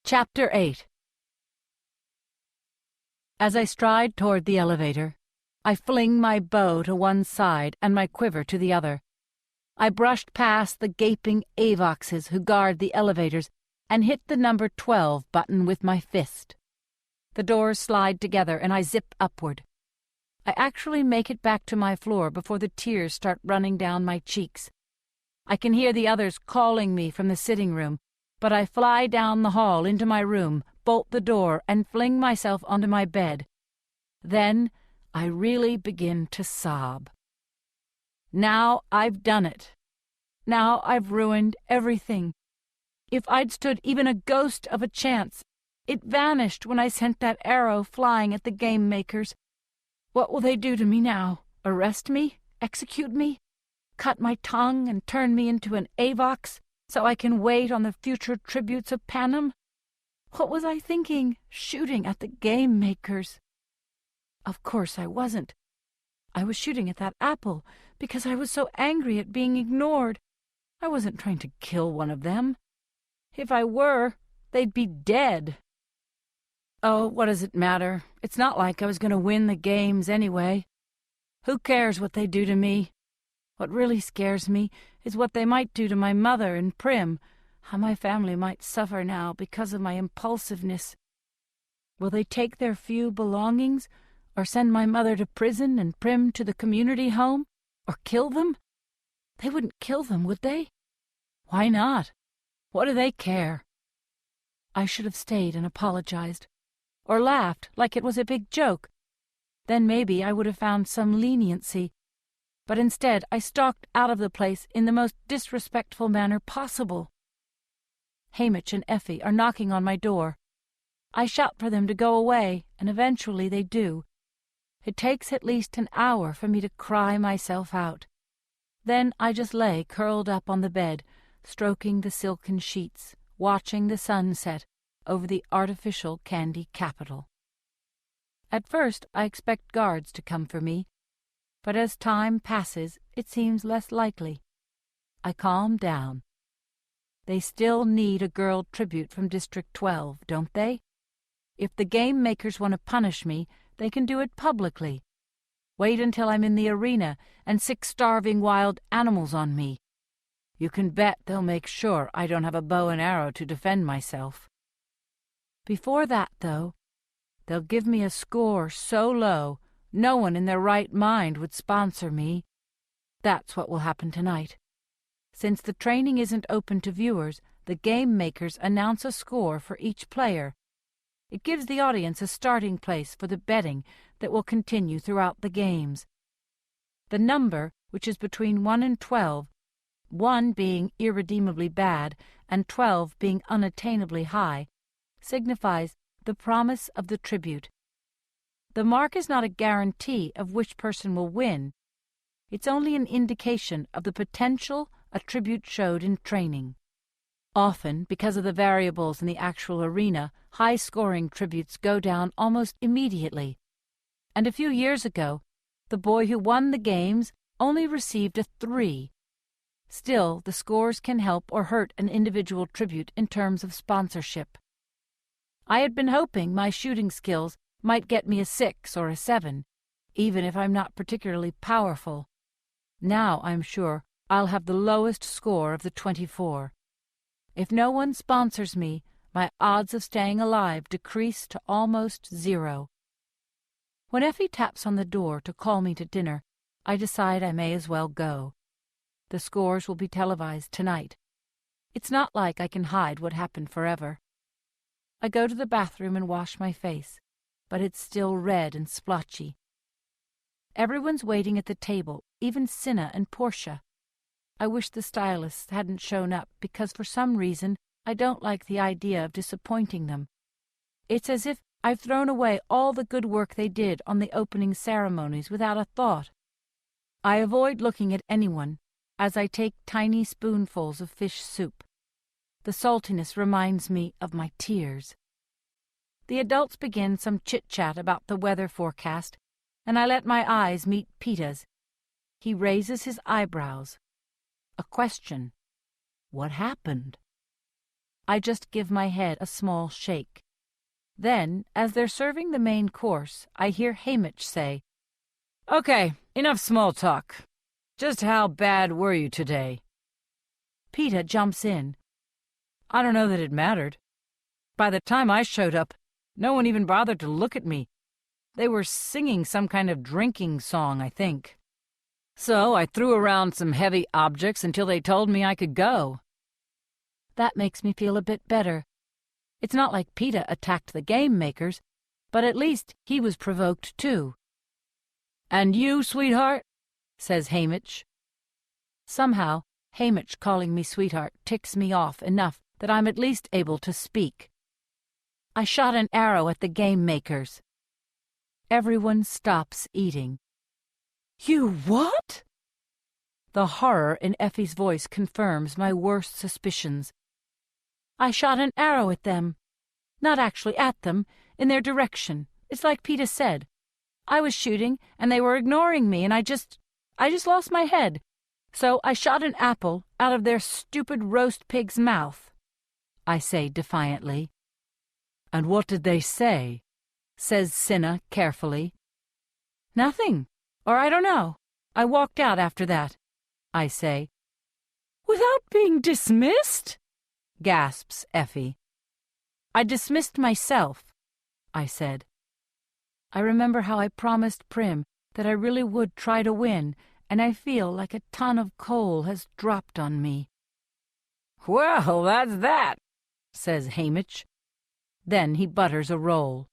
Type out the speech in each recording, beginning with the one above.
Chapter 8. As I stride toward the elevator, I fling my bow to one side and my quiver to the other. I brushed past the gaping avoxes who guard the elevators and hit the number 12 button with my fist. The doors slide together and I zip upward. I actually make it back to my floor before the tears start running down my cheeks. I can hear the others calling me from the sitting room, but I fly down the hall into my room, bolt the door, and fling myself onto my bed. Then I really begin to sob. Now I've done it. Now I've ruined everything. If I'd stood even a ghost of a chance, it vanished when I sent that arrow flying at the game makers. What will they do to me now? Arrest me? Execute me? Cut my tongue and turn me into an avox so I can wait on the future tributes of Panem? What was I thinking, shooting at the game makers? Of course I wasn't. I was shooting at that apple because I was so angry at being ignored. I wasn't trying to kill one of them. If I were, they'd be dead. Oh, what does it matter? It's not like I was going to win the games anyway. Who cares what they do to me? What really scares me is what they might do to my mother and Prim, how my family might suffer now because of my impulsiveness. Will they take their few belongings, or send my mother to prison and Prim to the community home, or kill them? They wouldn't kill them, would they? Why not? What do they care? I should have stayed and apologized, or laughed like it was a big joke. Then maybe I would have found some leniency. But instead I stalked out of the place in the most disrespectful manner possible. Hamish and Effie are knocking on my door. I shout for them to go away, and eventually they do. It takes at least an hour for me to cry myself out. Then I just lay curled up on the bed, stroking the silken sheets, watching the sun set over the artificial candy capital. At first I expect guards to come for me, but as time passes it seems less likely. I calm down. They still need a girl tribute from District 12, don't they? If the game makers want to punish me, they can do it publicly. Wait until I'm in the arena and 6 starving wild animals on me. You can bet they'll make sure I don't have a bow and arrow to defend myself. Before that, though, they'll give me a score so low no one in their right mind would sponsor me. That's what will happen tonight. Since the training isn't open to viewers, the game makers announce a score for each player. It gives the audience a starting place for the betting that will continue throughout the games. The number, which is between 1 and 12, 1 being irredeemably bad and 12 being unattainably high, signifies the promise of the tribute. The mark is not a guarantee of which person will win. It's only an indication of the potential a tribute showed in training. Often, because of the variables in the actual arena, high-scoring tributes go down almost immediately. And a few years ago, the boy who won the games only received a 3. Still, the scores can help or hurt an individual tribute in terms of sponsorship. I had been hoping my shooting skills might get me a 6 or a 7, even if I'm not particularly powerful. Now I'm sure I'll have the lowest score of the 24. If no one sponsors me, my odds of staying alive decrease to almost 0. When Effie taps on the door to call me to dinner, I decide I may as well go. The scores will be televised tonight. It's not like I can hide what happened forever. I go to the bathroom and wash my face, but it's still red and splotchy. Everyone's waiting at the table, even Cinna and Portia. I wish the stylists hadn't shown up because for some reason I don't like the idea of disappointing them. It's as if I've thrown away all the good work they did on the opening ceremonies without a thought. I avoid looking at anyone as I take tiny spoonfuls of fish soup. The saltiness reminds me of my tears. The adults begin some chit-chat about the weather forecast, and I let my eyes meet Peta's. He raises his eyebrows. A question. What happened? I just give my head a small shake. Then, as they're serving the main course, I hear Hamish say, "Okay, enough small talk. Just how bad were you today?" Peter jumps in. I don't know that it mattered. By the time I showed up, no one even bothered to look at me. They were singing some kind of drinking song, I think. So I threw around some heavy objects until they told me I could go. That makes me feel a bit better. It's not like Peter attacked the game makers, but at least he was provoked too. "And you, sweetheart?" says Hamish. Somehow, Hamish calling me sweetheart ticks me off enough that I'm at least able to speak. "I shot an arrow at the game makers." Everyone stops eating. "You what?" The horror in Effie's voice confirms my worst suspicions. "I shot an arrow at them. Not actually at them, in their direction. It's like Peter said. I was shooting, and they were ignoring me, and I just lost my head. So I shot an apple out of their stupid roast pig's mouth," I say defiantly. "And what did they say?" says Cinna carefully. "Nothing, or I don't know. I walked out after that," I say. "Without being dismissed?" gasps Effie. "I dismissed myself," I said. I remember how I promised Prim that I really would try to win, and I feel like a ton of coal has dropped on me. "Well, that's that," says Hamish. Then he butters a roll.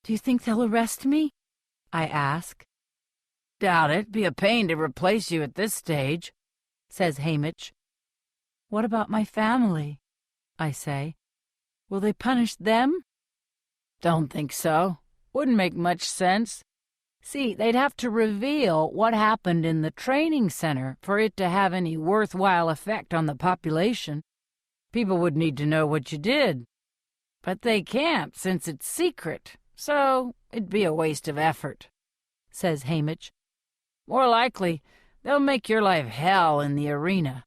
"Do you think they'll arrest me?" I ask. "Doubt it. Be a pain to replace you at this stage," says Hamish. "What about my family?" I say. "Will they punish them?" "Don't think so. Wouldn't make much sense. See, they'd have to reveal what happened in the training center for it to have any worthwhile effect on the population. People would need to know what you did. But they can't, since it's secret, so it'd be a waste of effort," says Hamish. "More likely, they'll make your life hell in the arena."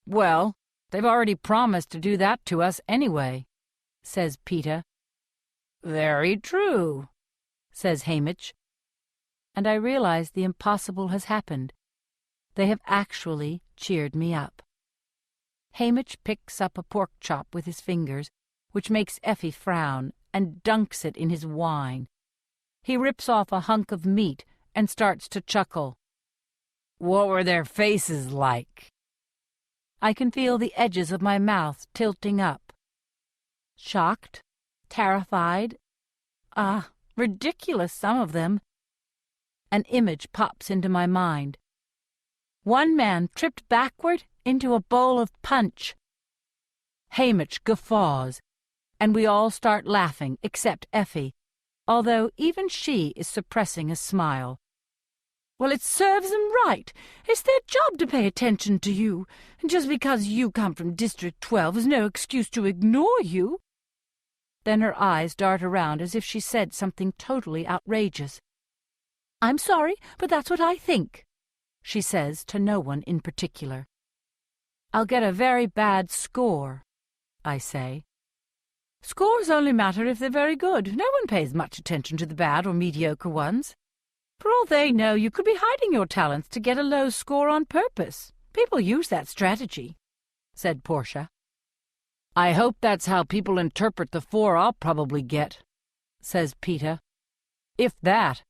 "Well, they've already promised to do that to us anyway," says Peter. "Very true," says Hamish. And I realize the impossible has happened. They have actually cheered me up. Hamish picks up a pork chop with his fingers, which makes Effie frown, and dunks it in his wine. He rips off a hunk of meat and starts to chuckle. "What were their faces like?" I can feel the edges of my mouth tilting up. Shocked, terrified, ridiculous, some of them. An image pops into my mind. One man tripped backward into a bowl of punch. Hamish guffaws, and we all start laughing except Effie, although even she is suppressing a smile. "Well, it serves them right. It's their job to pay attention to you, and just because you come from District 12 is no excuse to ignore you." Then her eyes dart around as if she said something totally outrageous. "I'm sorry, but that's what I think," she says to no one in particular. "I'll get a very bad score," I say. "Scores only matter if they're very good. No one pays much attention to the bad or mediocre ones. For all they know, you could be hiding your talents to get a low score on purpose. People use that strategy," said Portia. "I hope that's how people interpret the 4 I'll probably get," says Peter. "If that.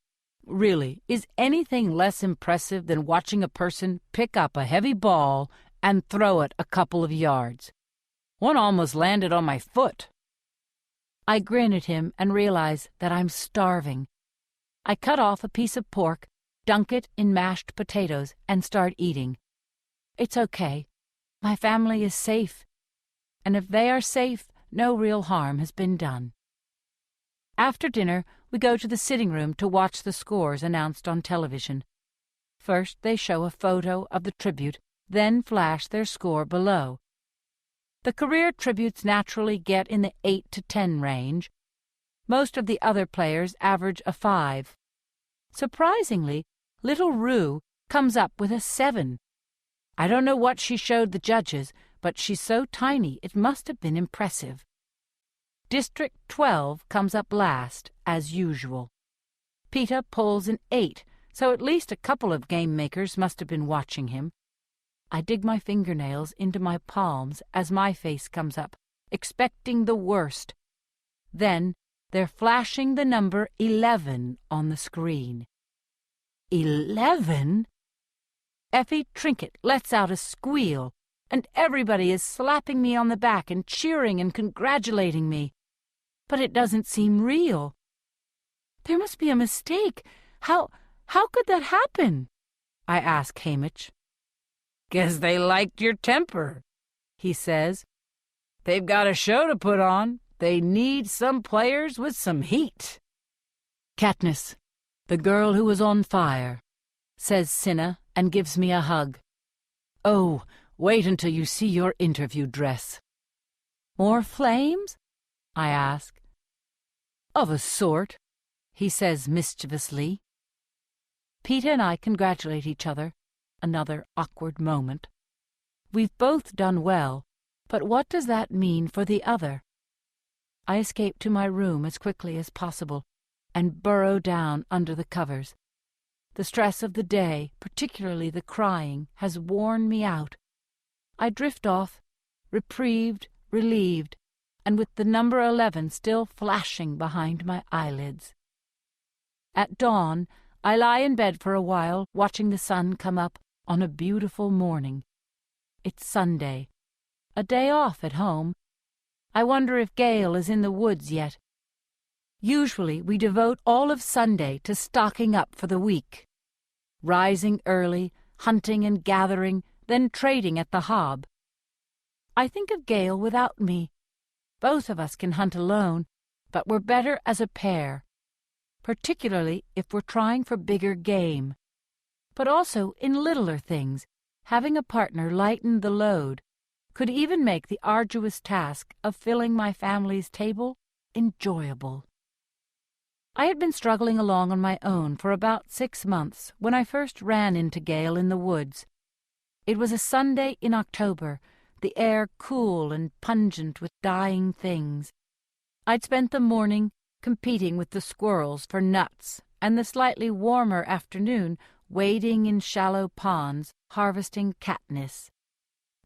Really, is anything less impressive than watching a person pick up a heavy ball and throw it a couple of yards? One almost landed on my foot." I grin at him and realize that I'm starving. I cut off a piece of pork, dunk it in mashed potatoes, and start eating. It's okay. My family is safe. And if they are safe, no real harm has been done. After dinner, we go to the sitting room to watch the scores announced on television. First, they show a photo of the tribute, then flash their score below. The career tributes naturally get in the 8 to 10 range. Most of the other players average a 5. Surprisingly, little Rue comes up with a 7. I don't know what she showed the judges, but she's so tiny it must have been impressive. District 12 comes up last, as usual. Peter pulls an 8, so at least a couple of game makers must have been watching him. I dig my fingernails into my palms as my face comes up, expecting the worst. Then they're flashing the number 11 on the screen. 11? Effie Trinket lets out a squeal, and everybody is slapping me on the back and cheering and congratulating me. But it doesn't seem real. There must be a mistake. How could that happen? I ask Hamish. Guess they liked your temper, he says. They've got a show to put on. They need some players with some heat. Katniss, the girl who was on fire, says Cinna and gives me a hug. Oh, wait until you see your interview dress. More flames? I ask. Of a sort, he says mischievously. Peeta and I congratulate each other. Another awkward moment. We've both done well, but what does that mean for the other? I escape to my room as quickly as possible and burrow down under the covers. The stress of the day, particularly the crying, has worn me out. I drift off, reprieved, relieved, and with the number 11 still flashing behind my eyelids. At dawn, I lie in bed for a while, watching the sun come up on a beautiful morning. It's Sunday, a day off at home. I wonder if Gale is in the woods yet. Usually we devote all of Sunday to stocking up for the week. Rising early, hunting and gathering, then trading at the hob. I think of Gale without me. Both of us can hunt alone, but we're better as a pair, particularly if we're trying for bigger game. But also in littler things, having a partner lighten the load, could even make the arduous task of filling my family's table enjoyable. I had been struggling along on my own for about 6 months when I first ran into Gale in the woods. It was a Sunday in October, the air cool and pungent with dying things. I'd spent the morning competing with the squirrels for nuts, and the slightly warmer afternoon wading in shallow ponds, harvesting Katniss.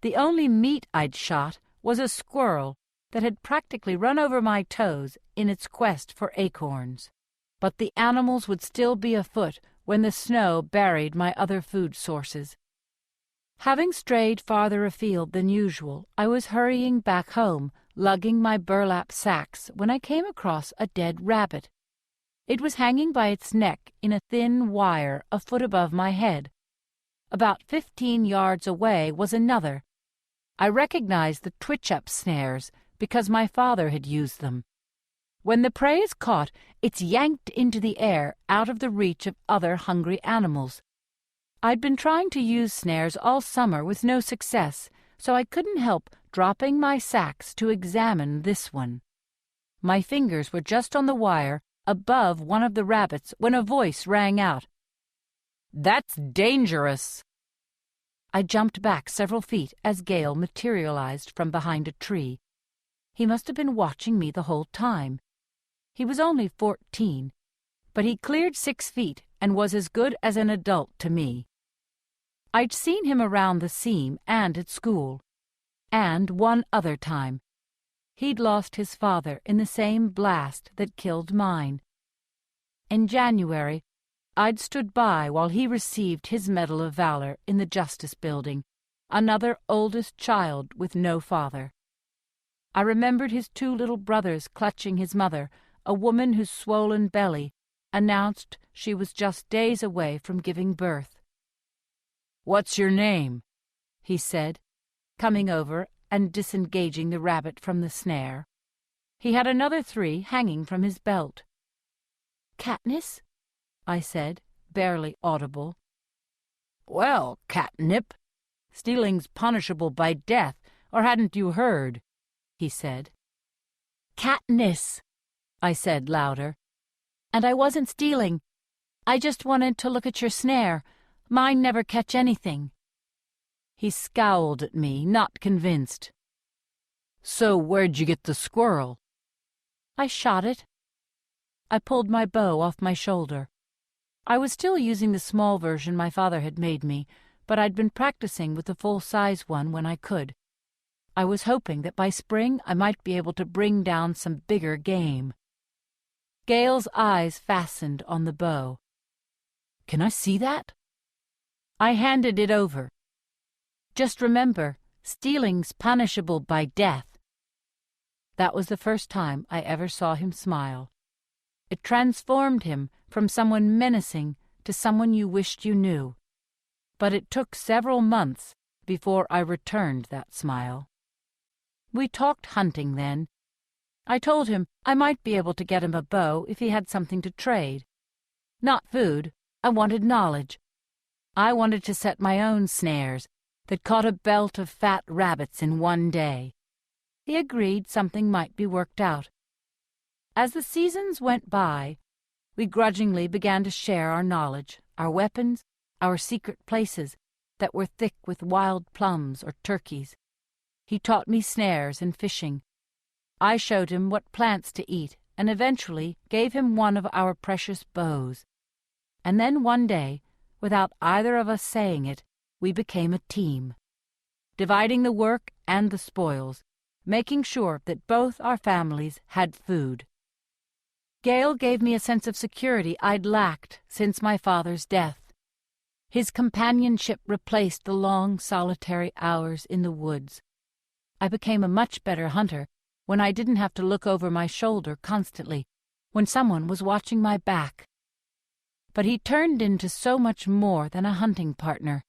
The only meat I'd shot was a squirrel that had practically run over my toes in its quest for acorns. But the animals would still be afoot when the snow buried my other food sources. Having strayed farther afield than usual, I was hurrying back home, lugging my burlap sacks, when I came across a dead rabbit. It was hanging by its neck in a thin wire a foot above my head. About 15 yards away was another. I recognized the twitch-up snares because my father had used them. When the prey is caught, it's yanked into the air out of the reach of other hungry animals. I'd been trying to use snares all summer with no success, so I couldn't help dropping my sacks to examine this one. My fingers were just on the wire above one of the rabbits when a voice rang out. "That's dangerous!" I jumped back several feet as Gale materialized from behind a tree. He must have been watching me the whole time. He was only 14, but he cleared 6 feet and was as good as an adult to me. I'd seen him around the seam and at school, and one other time. He'd lost his father in the same blast that killed mine. In January, I'd stood by while he received his Medal of Valor in the Justice Building, another oldest child with no father. I remembered his 2 little brothers clutching his mother, a woman whose swollen belly announced she was just days away from giving birth. "What's your name?" he said, coming over and disengaging the rabbit from the snare. He had another 3 hanging from his belt. "Katniss?" I said, barely audible. "Well, catnip, stealing's punishable by death, or hadn't you heard?" he said. "Katniss," I said louder. "And I wasn't stealing. I just wanted to look at your snare. Mine never catch anything." He scowled at me, not convinced. "So where'd you get the squirrel?" "I shot it." I pulled my bow off my shoulder. I was still using the small version my father had made me, but I'd been practicing with the full-size one when I could. I was hoping that by spring I might be able to bring down some bigger game. Gale's eyes fastened on the bow. "Can I see that?" I handed it over. "Just remember, stealing's punishable by death." That was the first time I ever saw him smile. It transformed him from someone menacing to someone you wished you knew. But it took several months before I returned that smile. We talked hunting then. I told him I might be able to get him a bow if he had something to trade. Not food. I wanted knowledge. I wanted to set my own snares that caught a belt of fat rabbits in one day. He agreed something might be worked out. As the seasons went by, we grudgingly began to share our knowledge, our weapons, our secret places that were thick with wild plums or turkeys. He taught me snares and fishing. I showed him what plants to eat and eventually gave him one of our precious bows. And then one day, without either of us saying it, we became a team, dividing the work and the spoils, making sure that both our families had food. Gale gave me a sense of security I'd lacked since my father's death. His companionship replaced the long, solitary hours in the woods. I became a much better hunter when I didn't have to look over my shoulder constantly, when someone was watching my back. But he turned into so much more than a hunting partner.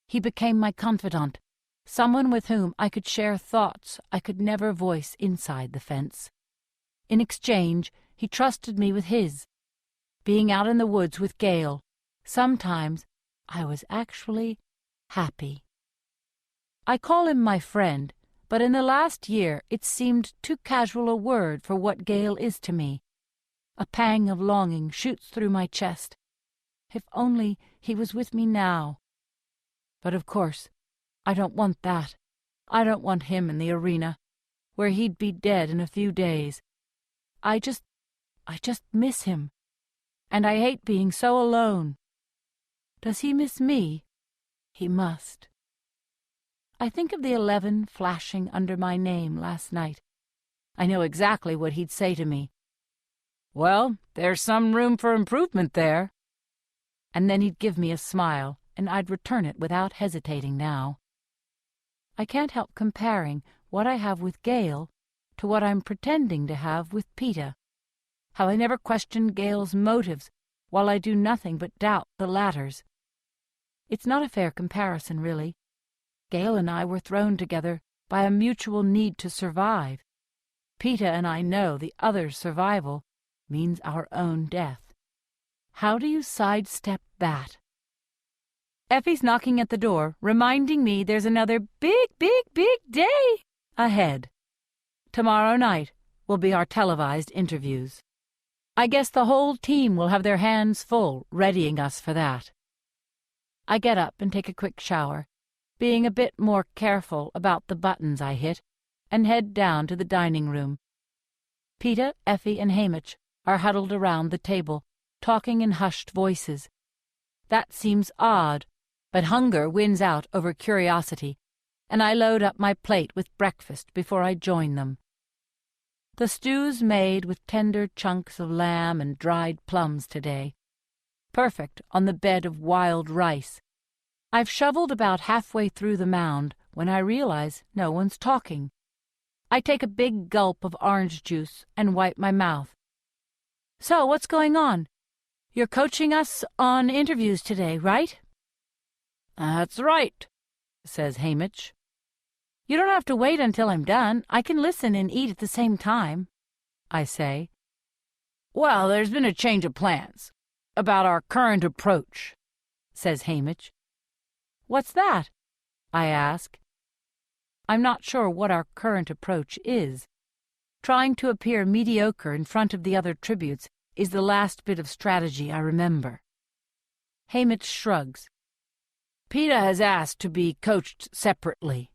He became my confidant, someone with whom I could share thoughts I could never voice inside the fence. In exchange, he trusted me with his. Being out in the woods with Gale, sometimes I was actually happy. I call him my friend, but in the last year it seemed too casual a word for what Gale is to me. A pang of longing shoots through my chest. If only he was with me now. But of course, I don't want that. I don't want him in the arena, where he'd be dead in a few days. I just miss him. And I hate being so alone. Does he miss me? He must. I think of the 11 flashing under my name last night. I know exactly what he'd say to me. "Well, there's some room for improvement there." And then he'd give me a smile, and I'd return it without hesitating now. I can't help comparing what I have with Gale to what I'm pretending to have with Peter. How I never question Gale's motives, while I do nothing but doubt the latter's. It's not a fair comparison, really. Gale and I were thrown together by a mutual need to survive. Peter and I know the other's survival means our own death. How do you sidestep that? Effie's knocking at the door, reminding me there's another big day ahead. Tomorrow night will be our televised interviews. I guess the whole team will have their hands full readying us for that. I get up and take a quick shower, being a bit more careful about the buttons I hit, and head down to the dining room. Peter, Effie, and Hamish are huddled around the table, talking in hushed voices. That seems odd, but hunger wins out over curiosity, and I load up my plate with breakfast before I join them. The stew's made with tender chunks of lamb and dried plums today, perfect on the bed of wild rice. I've shoveled about halfway through the mound when I realize no one's talking. I take a big gulp of orange juice and wipe my mouth. "So, what's going on? You're coaching us on interviews today, right?" "That's right," says Hamish. "You don't have to wait until I'm done. I can listen and eat at the same time," I say. "Well, there's been a change of plans about our current approach," says Hamish. "What's that?" I ask. I'm not sure what our current approach is. Trying to appear mediocre in front of the other tributes is the last bit of strategy I remember. Hamish shrugs. PETA has asked to be coached separately.